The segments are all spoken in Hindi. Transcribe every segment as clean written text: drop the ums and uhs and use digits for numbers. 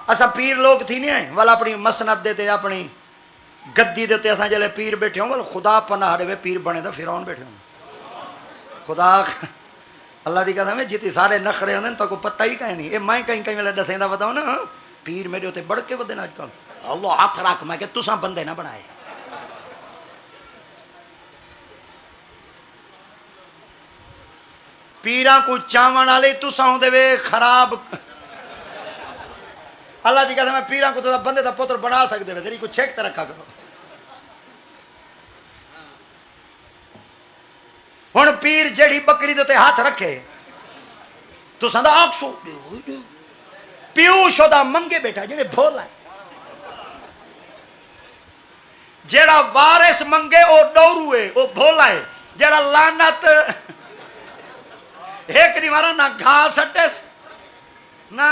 असा पीर लोग थी नहीं वाल अपनी मसनत देते अपनी गद्दी देते असा जले पीर बैठे हो वाल खुदा पनाह देवे पीर बने तो फिरौन बैठे हो खुदा अल्लाह की कसम है जितनी सारे नखरे होंगे तो को पता ही कहीं नहीं ये मैं कहीं कहीं वेले दसेंदा बताओ ना पीर मेरे उत्ते बढ़ के बदे अजकल अल्लाह हाथ रख मैं तुसा बंदे ना बनाए पीरा को चावण वाले तुसा होंदे वे खराब अल्लाह की कसम है पीरा को तो बंदे का पुत्र बना सकते वे तेरी को छेक रखा करो हुण पीर जेड़ी बकरी दे हाथ रखे तुसा दा आखसो पीयूष ओदा मंगे बैठा जेड़े भोला है जेड़ा वारिस मंगे ओ डोरू है ओ भोला है जेड़ा लानत एक नहीं मारा ना घास हटे ना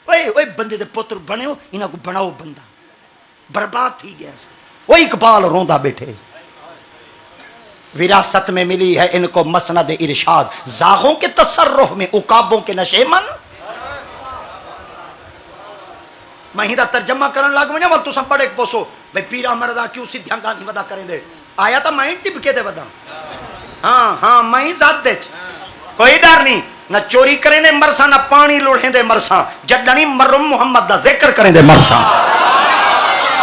ओए ओए बंदे दे पुत्र बने हो इन्हां को बनाओ बंदा बर्बाद थी गया वो इकबाल रोंदा बैठे विरासत में मिली है इनको मसनद इरशाद जागों के तसर्रुफ में उकाबों के नशे मन महिंदा तर्जमा करन लग वने तुम पढ़े पोसो भाई पीरा मरदा क्यों सिद्धियां गांधी वदा करें दे आया तो मैं टिपके दे वदा हाँ हाँ मैं जात दे कोई डर नहीं न चोरी करें दे मरसा न पानी लोढ़े दे मरसा जडनी मरम मोहम्मद दा जिक्र करें दे मरसा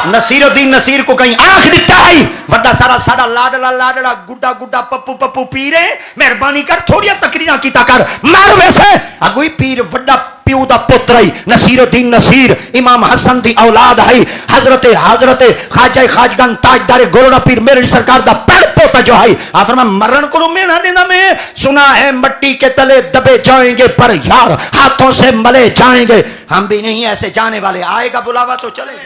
नसीरुद्दीन नसीर को कहीं आख दिता है वड्डा सारा साडा लाडला लाडला गुड्डा गुड्डा पप्पू पप्पू पीरे मेहरबानी कर थोड़ी तकरीरा कीता कर मार वैसे अगुई पीर वड्डा प्यू दा पुत्र है नसीरुद्दीन नसीर इमाम हसन दी औलाद है हजरत ख्वाजा खाजगन ताजदार गोरड़ा पीर मेरे सरकार दा पेड़ पोता जो है आखिर में मरण को मेना देना मैं सुना है मट्टी के तले दबे जाएंगे पर यार हाथों से मले जाएंगे हम भी नहीं ऐसे जाने वाले आएगा बुलावा तो चले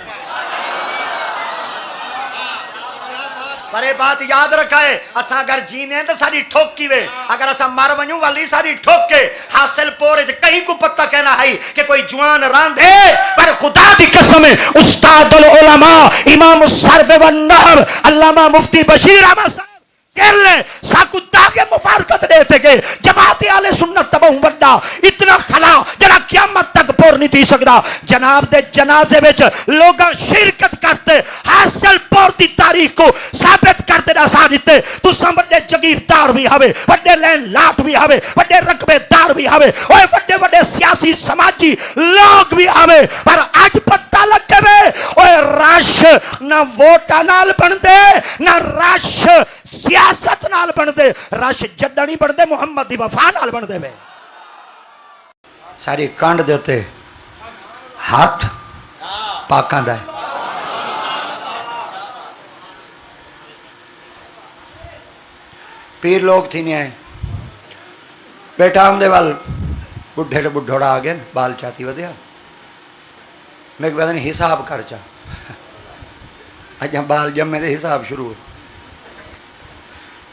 पर ये बात याद रखा है असा अगर जीने तो सारी ठोक की वे अगर असा मर वनू वाली सारी ठोक के हासिल पोरे कहीं को पता कहना है कि कोई जवान रांधे पर खुदा दी कसम है उस्तादुल उलमा इमाम सर्फ व नहर अल्लामा मुफ्ती बशीर अहमद साहब कहले साकुत्ता के मुबारकत देते के जमात आले सुन्नत तबहु बड्डा इतना खला जरा क़यामत तक पूर नहीं थी सकदा जनाब दे जनाजे विच लोग शिरकत करते हासिल पोर दी तारीख को साबित करते दसा दिते तुसां बड़े जगीरदार भी हवे बड़े लैंड लाट भी हवे बड़े रकबेदार भी हवे ओए बड़े बड़े सियासी समाजी लोग भी हवे पर आज पता लग गए ओए रश ना वोटा नाल बनदे ना रश सियासत नाल बनदे रश जड्डा नहीं बनदे मुहम्मद दी वफा नाल बनदे वे सारी कंड दे उत्ते हाथ पाकां दा पीर लोग थी नहीं बेटा आमदे वाल बुढ़े तो बुढ़ोड़ा आ गए बाल चाती वधिया मैं कहता नहीं हिसाब कर चा अजा बाल जमे तो हिसाब शुरू हो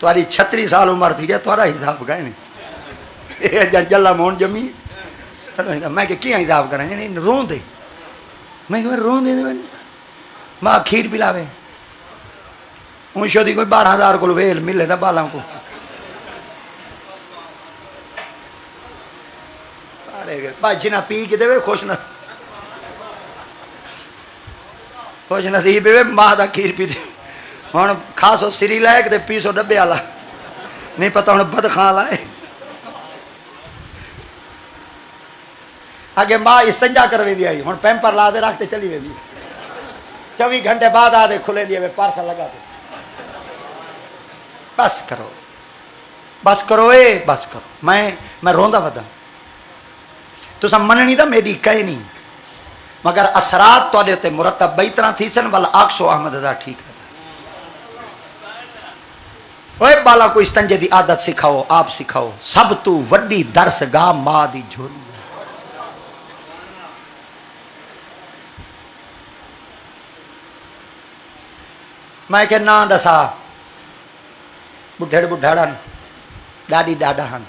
तुम्हारी 36 साल उम्र थी जाए तुम्हारा हिसाब का नहीं अजा जला मोहन जमी मैं क्या हिसाब करें नहीं रों दे मैं रों दे माँ खीर पिलावे ऊँशो की कोई 12,000 को वेल मिले था बालों को भाजी ना पी के देवे खुश नसीब माँ का खीर पी दे हम खासो सिरी लैक दे पीसो डब्बे आला नहीं पता हूँ बद खां लाए आगे माँ इस्तंजा कर वी आई हूँ पैंपर ला दे रखते चली वी 24 घंटे बाद आदे खुले दिए पार्सल लगा दे बस करो ए बस करो मैं रोंदा वदा तुसा मननी तो मेरी कहे नहीं मगर असरात तुहाडे उत्ते मुरतब बई तरह थी सन वाल आखसो अहमद दा ठीक है ओए बाला को इस्तंजे दी आदत सिखाओ आप सिखाओ सब तू वड्डी दरसगाह मां दी झोली मैं के ना दसा बुढ़े बुढ़ाड़ा डाडी डाडा हन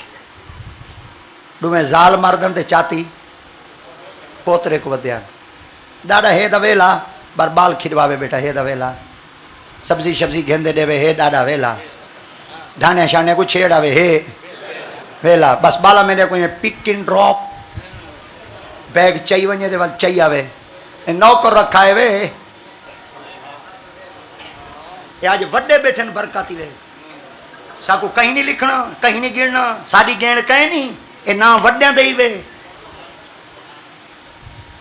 डूमे जाल मर्दन ते चाती पोतरे को वध्यान डाडा हे दवेला बर बाल खिडवावे बेटा हे दवेला सब्जी सब्जी घेंदे देवे हे डाडा वेला ढाने शाने को छेड़ावे हे वेला बस बाला मेरे को पिक एंड ड्रॉप बैग चाहिए वने दे वाल चाहिए आवे नौकर रखा है वे ये आज वड्डे बैठे बरकती वे साकू कहीं नहीं लिखना कहीं नहीं गिनना साड़ी गेण कहीं नहीं ये ना वड्या दे वे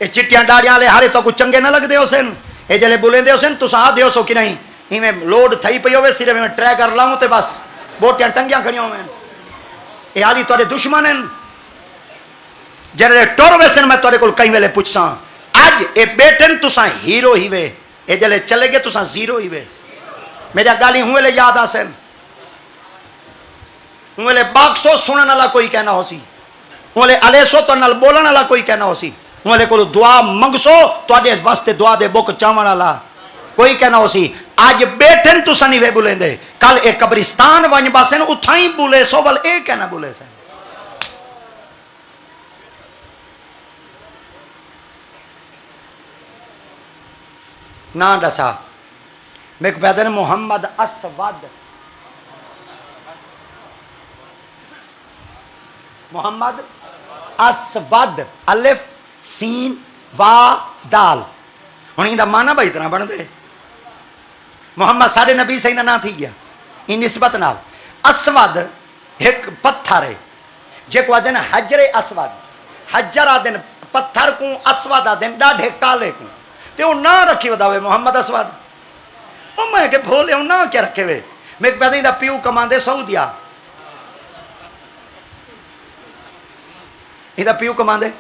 ये चिट्टियां डाड़ियां वाले हारे तो कुछ चंगे ना लगते होसन ये जले बुलेंदे होसन तुस आ दियो सो कि नहीं इवें लोड थई पई होवे सिरे में ट्रैकर लाऊं ते बस बोटियां टंगियां खड़ियां होवे ये हाली तोरे दुश्मन हैं जरे टोर वेसन मैं तोरे को कई वेले पूछसा आज ये बेटन तुसा हीरो ही वे ये जले चले गए तुसा जीरो ही वे मेरा गाली हुए ले याद आसन हुए बाक्सो सुनने वाला कोई कहना होसी हुए अलेसो तो नल बोलने वाला कोई कहना होसी हुए को दुआ मंगसो तो वास्ते दुआ दे बुक चावण वाला कोई कहना होसी आज बेटन तुसा नहीं वे बुलेंदे कल एक कब्रिस्तान वन बासन उथा ही बुले सो बल ए कहना बुले सन ना दसा मैं कहते हैं मोहम्मद असवद मोहम्मद असवद अलिफ सीन वा दाल हुण इंदा माना भाई इतना बनदे मोहम्मद सारे नबी सही ना थी गया इन निस्बत नाल असवद एक पत्थर है जेको आदन हजरे असवद हजर आदन पत्थर को असवद आदन डाढ़े काले को ते वो ना रखी वदावे मोहम्मद असवद ओ मैं के भोले ना क्या रखे वे मैं कहते इंदा प्यू कमांदे सऊदिया इंदा प्यू कमांदे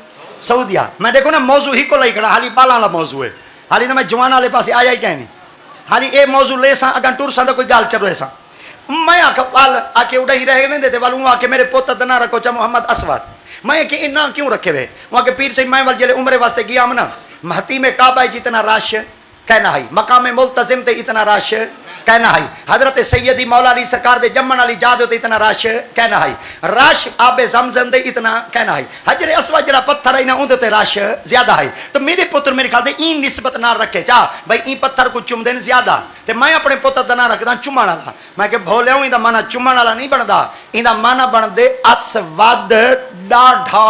सऊदिया मैं देखो ना मौजू ही को लाई खड़ा हाली बाला वाला मौजू है हाली ना मैं जवान वाले पास आया ही कहनी हाली ए मौजू ले सा अगर टूर सा कोई गाल चलो ऐसा मैं आके वाल आके उड़ा ही रहे नहीं देते वाल आके मेरे पोता दना रखो चा मोहम्मद असवद मैं कि इन्ना क्यों रखे हुए वहां के पीर से मैं वाल जले उम्र वास्ते गया हम ना महती में काबा जितना रश कहना है मकाम मुल्तजिम ते इतना रश कहना है हजरत सैयदी मौला अली सरकार दे जम्मन वाली जाद होते इतना रश कहना है रश आबे जमजम दे इतना कहना है हजरे असवद जरा पत्थर है ना उनते ते रश ज्यादा है तो मेरे पुत्र मेरे ख्याल दे ई निस्बत ना रखे चा भाई ई पत्थर को चुम देन ज्यादा ते मैं अपने पुत्र दा ना रखदा चुमण वाला मैं के भोले हूं इंदा माना चुमण वाला नहीं बनदा इंदा माना बनदे असवद डाढ़ा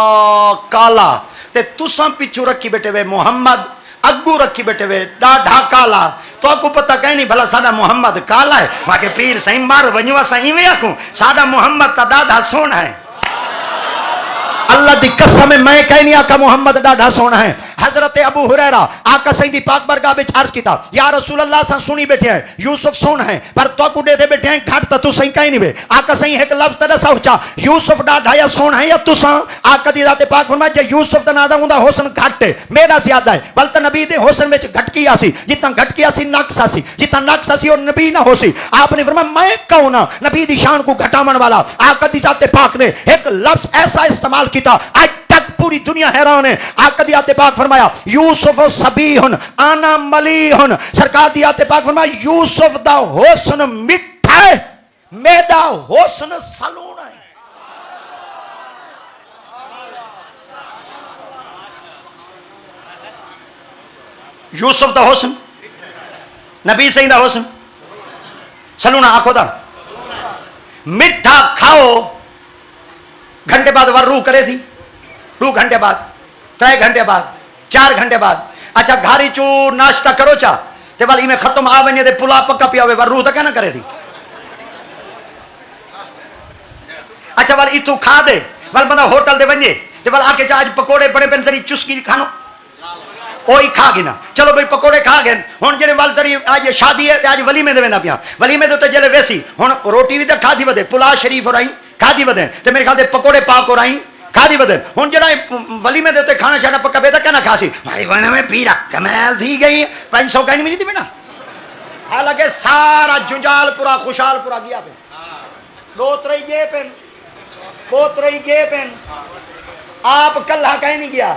काला ते तुसा पिछू रखी बैठे वे मोहम्मद अग्गू रखी बैठे वे डाढ़ा काला तो आपको पता कहीं नहीं भला साडा मोहम्मद काला है वहां के पीर सही मार वनुआ सही वे आखूं साडा मोहम्मद ता डाढ़ा सोना है अल्लाह दी कसम मैं कहीं नहीं आका मोहम्मद डाढ़ा सोना है हजरत अबू हुरैरा आका सही दी पाक बरगाह विच अर्ज कीता या रसूल अल्लाह सा सुनी बैठे हैं यूसुफ सोना है पर तो को दे बैठे हैं घाट ता तू सही कहीं नहीं वे आका सही एक लफ्ज ता दसा उचा यूसुफ डाढ़ा या सोना है या तुसा आका दी जाते पाक फरमाया जे यूसुफ दा नादा हुंदा हुस्न घट है मेरा ज्यादा है बल ता नबी दे हुस्न विच घटकी आसी जितना घटकी आसी नक्स आसी जितना नक्स आसी और नबी ना होसी आपने फरमाया मैं कौन नबी दी शान को घटावन वाला आका दी जाते पाक ने एक लफ्ज ऐसा इस्तेमाल किया आज तक पूरी दुनिया हैरान है आका दी आते पाक फरमाया यूसुफ सबीहुन आना मलीहुन सरकार दी आते पाक फरमाया यूसुफ दा हुस्न मिठा है मेरा हुस्न सलूना है यूसुफ दा हुस्न नबी सही दा हुस्न सलूना आखो दा मिठा खाओ घंटे बाद वर रूह करे थी 2 घंटे बाद 3 घंटे बाद 4 घंटे बाद अच्छा घारी चू नाश्ता करो चा ते वाली में खत्म आ वने दे पुला पक्का पिया वे वर रूह तक ना करे थी अच्छा वाल इतू खा दे वाल बंदा होटल दे वने ते वाल आके चा आज पकोड़े बड़े पेन सरी चुस्की खानो ओही खा गिना चलो भाई पकोड़े खा गए हुन जेने वाल तरी आज शादी है आज वली में देवेंदा पिया वली में तो जले वैसी हुन रोटी भी तो खादी बदे पुला शरीफ और आई खादी बदे ते मेरे ख्याल दे पकोड़े पाक और आई खादी बदे हुन जड़ा वली में देते खाना शाना पक्का बेटा कहना खासी भाई वने में पीरा कमाल थी गई 500 का नहीं मिली थी बेटा हालांकि सारा जुंजाल पूरा खुशहाल पूरा गया पे दोतरे ये पेन पोतरे ये पेन आप कल्ला कहीं नहीं गया